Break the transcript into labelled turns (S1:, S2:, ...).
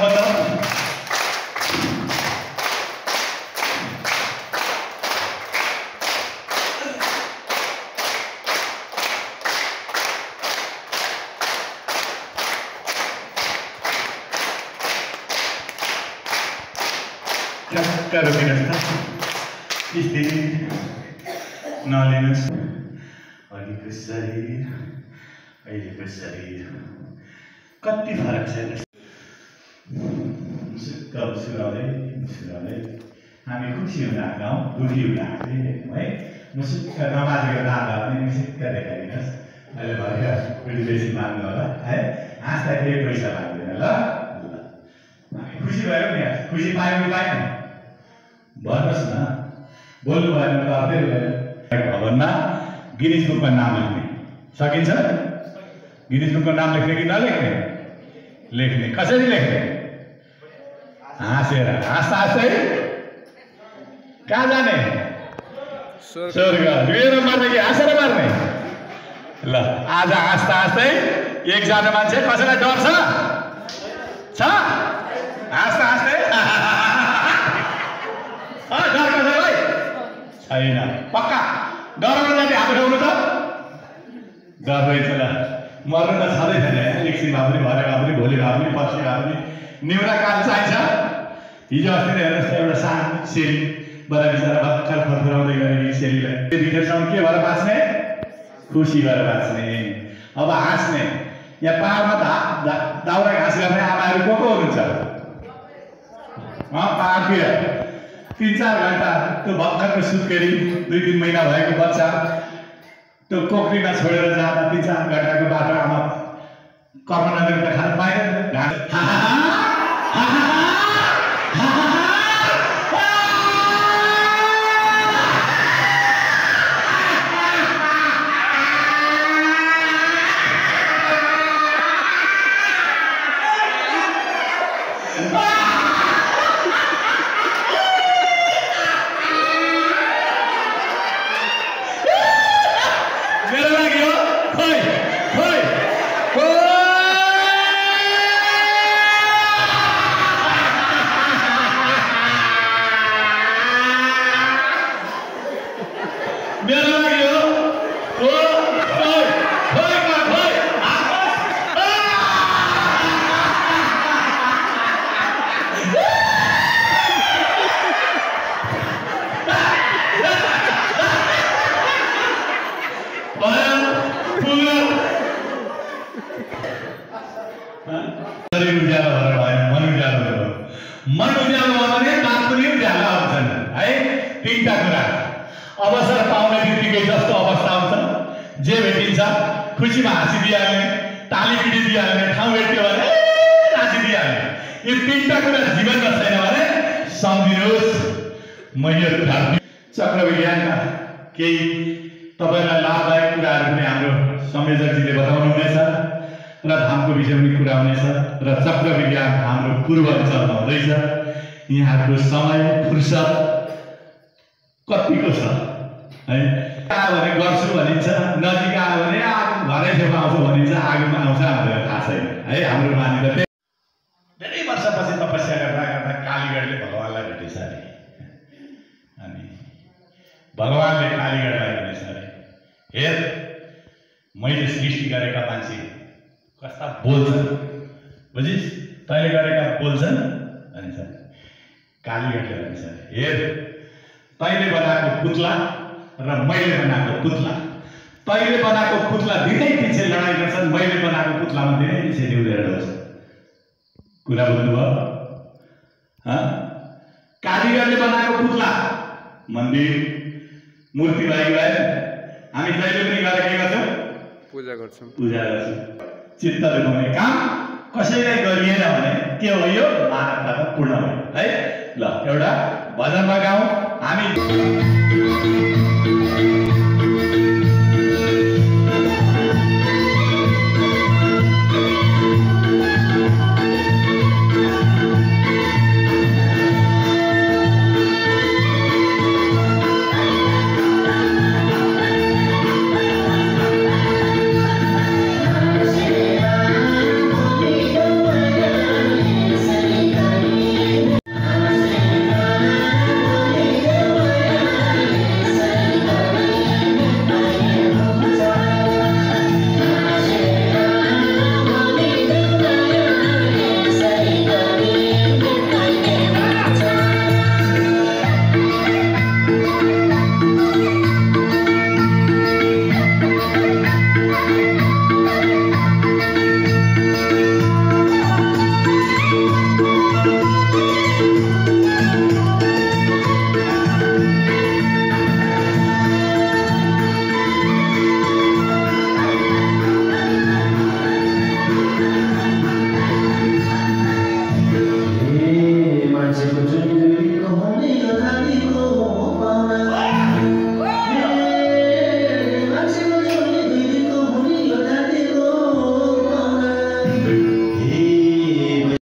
S1: भन्दा Cara binasta, istri, nalinas, agi kesarir, aile kesarir, kati farak saya. Kau surai, kami kursi udah kau, duri udah, baik, musik nama juga ada, ini musik kerja ini, ada banyak, beli besi mana lah, asal dia bisa lagi, lah, kursi baru ni, kursi payu payu. भन्नुस् न बोल्नु भएन त अर्कै भवनमा Guinness बुकमा नाम लेख्ने सकिन्छ गिनिज बुकमा नाम लेख्ने कि नलेख्ने लेख्ने कसरी लेख्ने हाँसेर हाँस्दा हाँस्दै कहाँ जाने स्वर्ग रुएर मर्ने कि हाँसेर मर्ने ल आज हाँस्दा हाँस्दै एकजना मान्छे कसैलाई डर छ हाँस्दा हाँस्दै डर कसैलाई छैन पक्का डराउनु जाने हाम्रो ठाउँमा त डर रहेछ ल मर्नु त छँदै छैन एकछिन भए पनि भरे भए पनि भोलि भए पनि पर्सि भए पनि निउरा काल चाहिन्छ हिजो अस्ति नै हेर्नुहोस् त एउटा सानो सेली बडा बिचरा भर्खर फर्फराउँदै गरेको सेलीलाई त्यतिखेरसम्म के भएर बाँच्ने खुसी भएर बाँच्ने अब हाँस्ने यहाँ पाहाडमा त दाउरा घाँस गर्ने आमाहरू को हुनुहुन्छ पाहाडतिर 3-4 घण्टा त्यो भर्खरको सुत्केरी 2-3 महिना भएको बच्चा त्यो कोक्रीमा छोडेर जाँदा 3-4 घण्टाको बाटो आमा कर्म नगरेर खान पाएन अवसर पाउने बित्तिकै जस्तो अवस्था आउँछ जे भेटिन्छ खुसीमा हाँसिदिहाल्ने ताली पिटिदिहाल्ने ठाउँ भेट्यो भने हाँसिदिहाल्ने यो तीनटा कुरा जीवनमा छैन भने सम्झिनुहोस् म यो चक्रविज्ञानका केही तपाईलाई लाभदायक कुराहरू पनि हाम्रो संयोजकजीले बताउनुहुनेछ र धामको विषय पनि कुरा हुनेछ र चक्रविज्ञान हाम्रो पूर्वाञ्चलमा हुँदैछ यहाँको समय फुर्सद कतिको छ है आयो भने गर्छु भनिन्छ नजिक आयो भने घरै छेउमा आउँछु भनिन्छ आगोमा आउँछ हामीलाई थाहा छैन है हाम्रो मानिदा धेरै वर्षपछि तपस्या गर्दा गर्दा कालीगढले भगवानलाई भेटेछ अरे अनि भगवानले कालीगढलाई भनेछ अरे हेर मैले सृष्टि गरेका मान्छे कस्ता बोल्छन् बुझिस् तैँले गरेका बोल्छन् भनिन्छ कालीगढले भनिछ हेर तैँले बनाएको पुतला र मैले बनाएको पुतला तैँले बनाएको पुतला धेरै पछि लडाइँ गर्छन् मैले बनाएको पुतलामा धेरै पछि देउलेर गर्छ कुरा बुझ्नुभयो कालीगढले बनाएको पुतला मन्दिर मूर्ति भएको भए हामी जहिले पनि गएर के गर्छौँ पूजा गर्छौँ चित्त दुखाउने काम कसैलाई गरिएन भने के हो यो मानवता पूर्ण भयो है ल एउटा भजनमा गाउँ हामी